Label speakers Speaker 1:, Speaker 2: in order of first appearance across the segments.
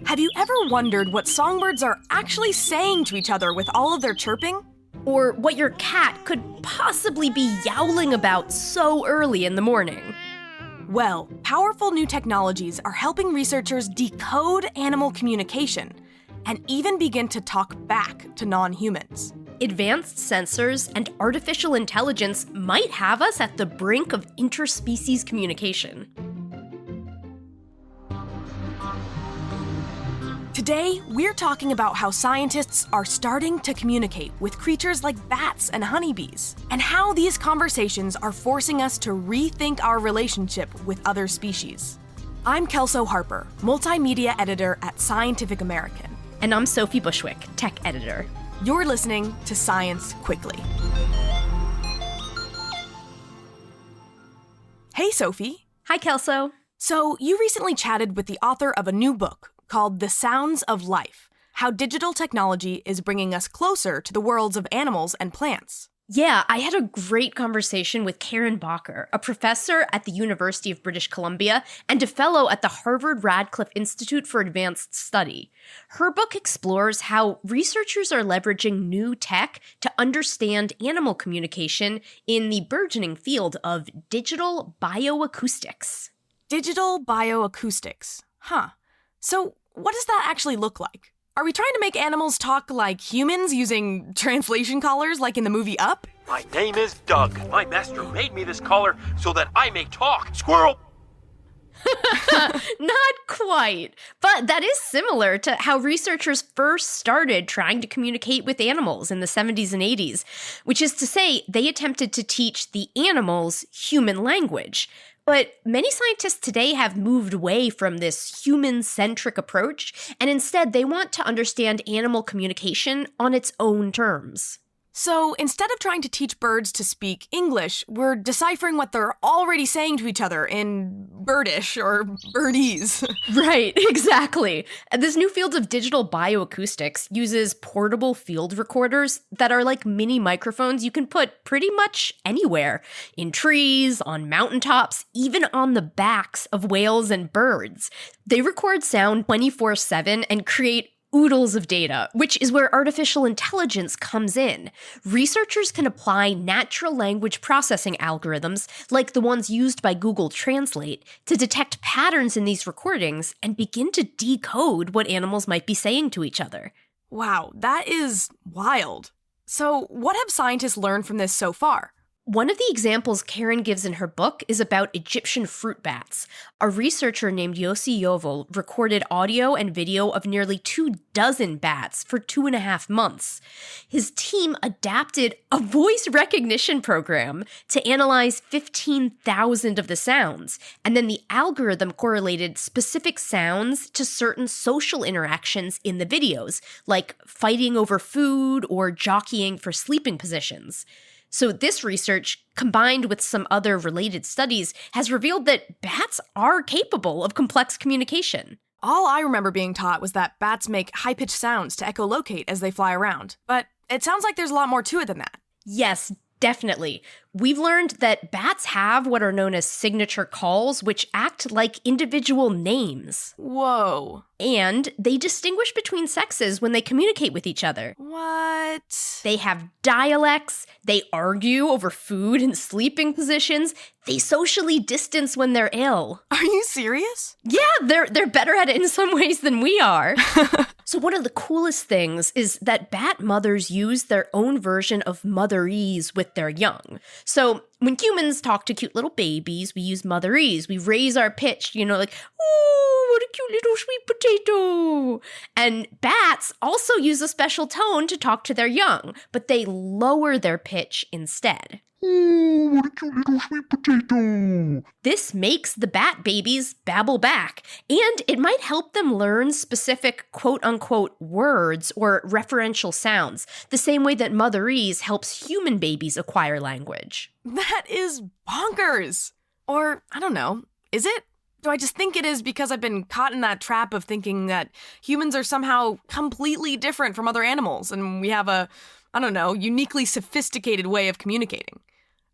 Speaker 1: Have you ever wondered what songbirds are actually saying to each other with all of their chirping?
Speaker 2: Or what your cat could possibly be yowling about so early in the morning?
Speaker 1: Well, powerful new technologies are helping researchers decode animal communication and even begin to talk back to non-humans.
Speaker 2: Advanced sensors and artificial intelligence might have us at the brink of interspecies communication.
Speaker 1: Today, we're talking about how scientists are starting to communicate with creatures like bats and honeybees, and how these conversations are forcing us to rethink our relationship with other species. I'm Kelso Harper, multimedia editor at Scientific American.
Speaker 2: And I'm Sophie Bushwick, tech editor.
Speaker 1: You're listening to Science Quickly. Hey, Sophie.
Speaker 2: Hi, Kelso.
Speaker 1: So, you recently chatted with the author of a new book called The Sounds of Life, How Digital Technology is Bringing Us Closer to the Worlds of Animals and Plants.
Speaker 2: Yeah, I had a great conversation with Karen Bacher, a professor at the University of British Columbia and a fellow at the Harvard Radcliffe Institute for Advanced Study. Her book explores how researchers are leveraging new tech to understand animal communication in the burgeoning field of digital bioacoustics.
Speaker 1: Digital bioacoustics. Huh. So, what does that actually look like? Are we trying to make animals talk like humans using translation collars like in the movie Up?
Speaker 3: My name is Doug. My master made me this collar so that I may talk. Squirrel!
Speaker 2: Not quite, but that is similar to how researchers first started trying to communicate with animals in the 70s and 80s, which is to say they attempted to teach the animals human language. But many scientists today have moved away from this human-centric approach, and instead they want to understand animal communication on its own terms.
Speaker 1: So instead of trying to teach birds to speak English, we're deciphering what they're already saying to each other in birdish or birdese.
Speaker 2: Right, exactly. This new field of digital bioacoustics uses portable field recorders that are like mini microphones you can put pretty much anywhere. In trees, on mountaintops, even on the backs of whales and birds. They record sound 24/7 and create oodles of data, which is where artificial intelligence comes in. Researchers can apply natural language processing algorithms, like the ones used by Google Translate, to detect patterns in these recordings and begin to decode what animals might be saying to each other.
Speaker 1: Wow, that is wild. So, what have scientists learned from this so far?
Speaker 2: One of the examples Karen gives in her book is about Egyptian fruit bats. A researcher named Yossi Yovel recorded audio and video of nearly 24 bats for 2.5 months. His team adapted a voice recognition program to analyze 15,000 of the sounds, and then the algorithm correlated specific sounds to certain social interactions in the videos, like fighting over food or jockeying for sleeping positions. So this research, combined with some other related studies, has revealed that bats are capable of complex communication.
Speaker 1: All I remember being taught was that bats make high-pitched sounds to echolocate as they fly around. But it sounds like there's a lot more to it than that.
Speaker 2: Yes, definitely. We've learned that bats have what are known as signature calls, which act like individual names.
Speaker 1: Whoa.
Speaker 2: And they distinguish between sexes when they communicate with each other.
Speaker 1: What?
Speaker 2: They have dialects, they argue over food and sleeping positions, they socially distance when they're ill.
Speaker 1: Are you serious?
Speaker 2: Yeah, they're better at it in some ways than we are. So one of the coolest things is that bat mothers use their own version of motherese with their young. So when humans talk to cute little babies, we use motherese. We raise our pitch, like, "Ooh, what a cute little sweet potato." And bats also use a special tone to talk to their young, but they lower their pitch instead.
Speaker 3: Ooh, what a cute little sweet potato.
Speaker 2: This makes the bat babies babble back, and it might help them learn specific quote-unquote words or referential sounds, the same way that motherese helps human babies acquire language.
Speaker 1: That is bonkers. Or, I don't know, is it? Do I just think it is because I've been caught in that trap of thinking that humans are somehow completely different from other animals and we have a, uniquely sophisticated way of communicating?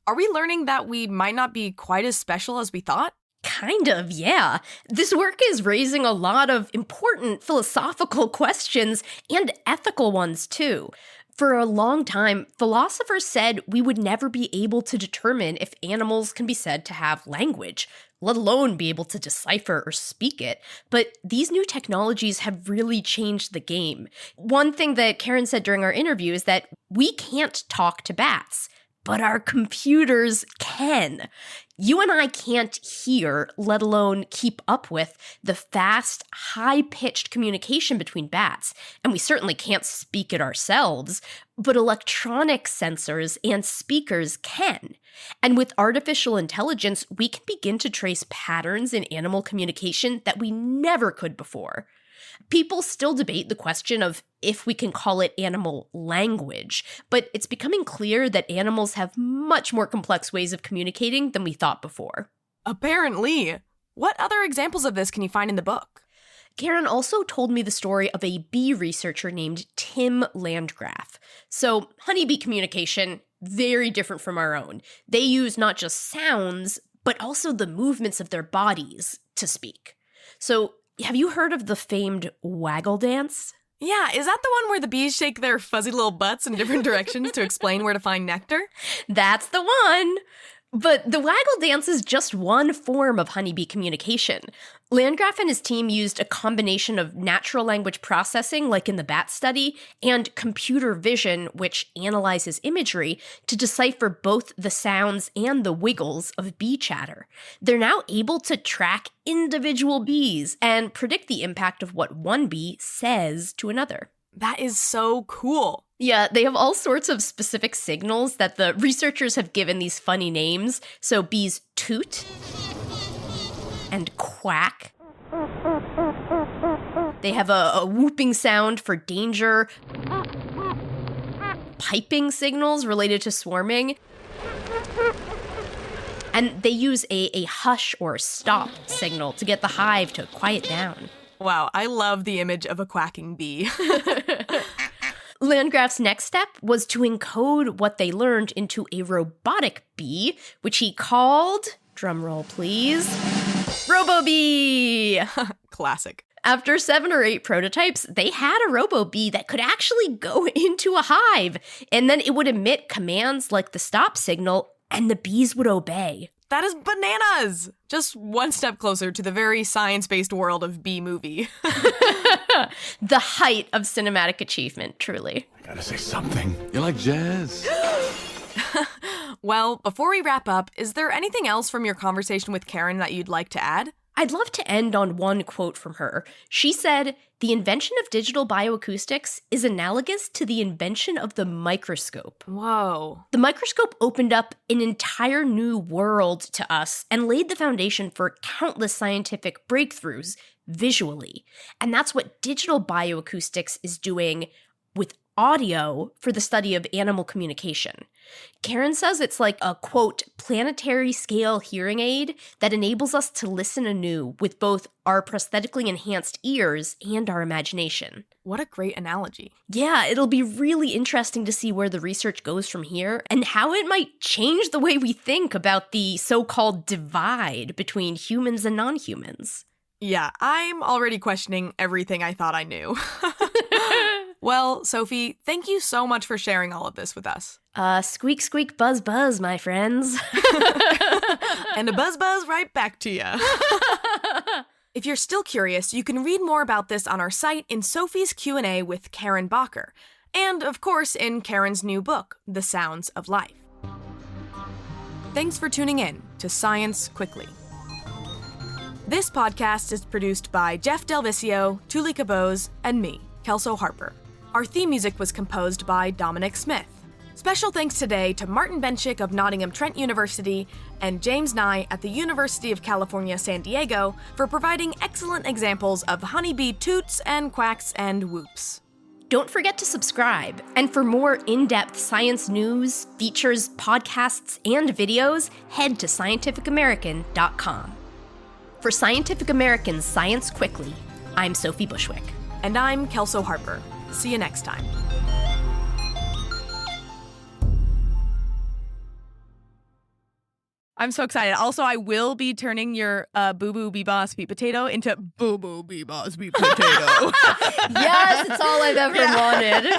Speaker 1: Are we learning that we might not be quite as special as we thought?
Speaker 2: Kind of, yeah. This work is raising a lot of important philosophical questions and ethical ones, too. For a long time, philosophers said we would never be able to determine if animals can be said to have language, let alone be able to decipher or speak it. But these new technologies have really changed the game. One thing that Karen said during our interview is that we can't talk to bats, but our computers can. You and I can't hear, let alone keep up with, the fast, high-pitched communication between bats, and we certainly can't speak it ourselves, but electronic sensors and speakers can. And with artificial intelligence, we can begin to trace patterns in animal communication that we never could before. People still debate the question of if we can call it animal language, but it's becoming clear that animals have much more complex ways of communicating than we thought before.
Speaker 1: Apparently. What other examples of this can you find in the book?
Speaker 2: Karen also told me the story of a bee researcher named Tim Landgraf. So, honeybee communication, very different from our own. They use not just sounds, but also the movements of their bodies to speak. So, have you heard of the famed waggle dance?
Speaker 1: Yeah, is that the one where the bees shake their fuzzy little butts in different directions to explain where to find nectar?
Speaker 2: That's the one! But the waggle dance is just one form of honeybee communication. Landgraf and his team used a combination of natural language processing, like in the bat study, and computer vision, which analyzes imagery, to decipher both the sounds and the wiggles of bee chatter. They're now able to track individual bees and predict the impact of what one bee says to another.
Speaker 1: That is so cool.
Speaker 2: Yeah, they have all sorts of specific signals that the researchers have given these funny names. So bees toot and quack. They have a whooping sound for danger, piping signals related to swarming, and they use a hush or stop signal to get the hive to quiet down.
Speaker 1: Wow, I love the image of a quacking bee.
Speaker 2: Landgraf's next step was to encode what they learned into a robotic bee, which he called, drumroll please, RoboBee!
Speaker 1: Classic.
Speaker 2: After 7 or 8 prototypes, they had a RoboBee that could actually go into a hive, and then it would emit commands like the stop signal, and the bees would obey.
Speaker 1: That is bananas! Just one step closer to the very science-based world of Bee Movie.
Speaker 2: The height of cinematic achievement, truly.
Speaker 4: I gotta say something. You like jazz?
Speaker 1: Well, before we wrap up, is there anything else from your conversation with Karen that you'd like to add?
Speaker 2: I'd love to end on one quote from her. She said, "The invention of digital bioacoustics is analogous to the invention of the microscope."
Speaker 1: Whoa.
Speaker 2: The microscope opened up an entire new world to us and laid the foundation for countless scientific breakthroughs visually. And that's what digital bioacoustics is doing with audio for the study of animal communication. Karen says it's like a, quote, planetary scale hearing aid that enables us to listen anew with both our prosthetically enhanced ears and our imagination.
Speaker 1: What a great analogy.
Speaker 2: Yeah, it'll be really interesting to see where the research goes from here and how it might change the way we think about the so-called divide between humans and non-humans.
Speaker 1: Yeah, I'm already questioning everything I thought I knew. Well, Sophie, thank you so much for sharing all of this with us.
Speaker 2: Squeak, squeak, buzz, buzz, my friends.
Speaker 1: And a buzz, buzz right back to you. If you're still curious, you can read more about this on our site in Sophie's Q&A with Karen Bacher, and of course in Karen's new book, The Sounds of Life. Thanks for tuning in to Science Quickly. This podcast is produced by Jeff Delvicio, Tuli Cabose, and me, Kelso Harper. Our theme music was composed by Dominic Smith. Special thanks today to Martin Benchik of Nottingham Trent University and James Nye at the University of California, San Diego for providing excellent examples of honeybee toots and quacks and whoops.
Speaker 2: Don't forget to subscribe, and for more in-depth science news, features, podcasts, and videos, head to scientificamerican.com. For Scientific American's Science Quickly, I'm Sophie Bushwick.
Speaker 1: And I'm Kelso Harper. See you next time.
Speaker 5: I'm so excited. Also, I will be turning your Boo Boo Bebop Sweet Potato into Boo Boo Bebop Sweet Potato.
Speaker 2: Yes, it's all I've ever wanted.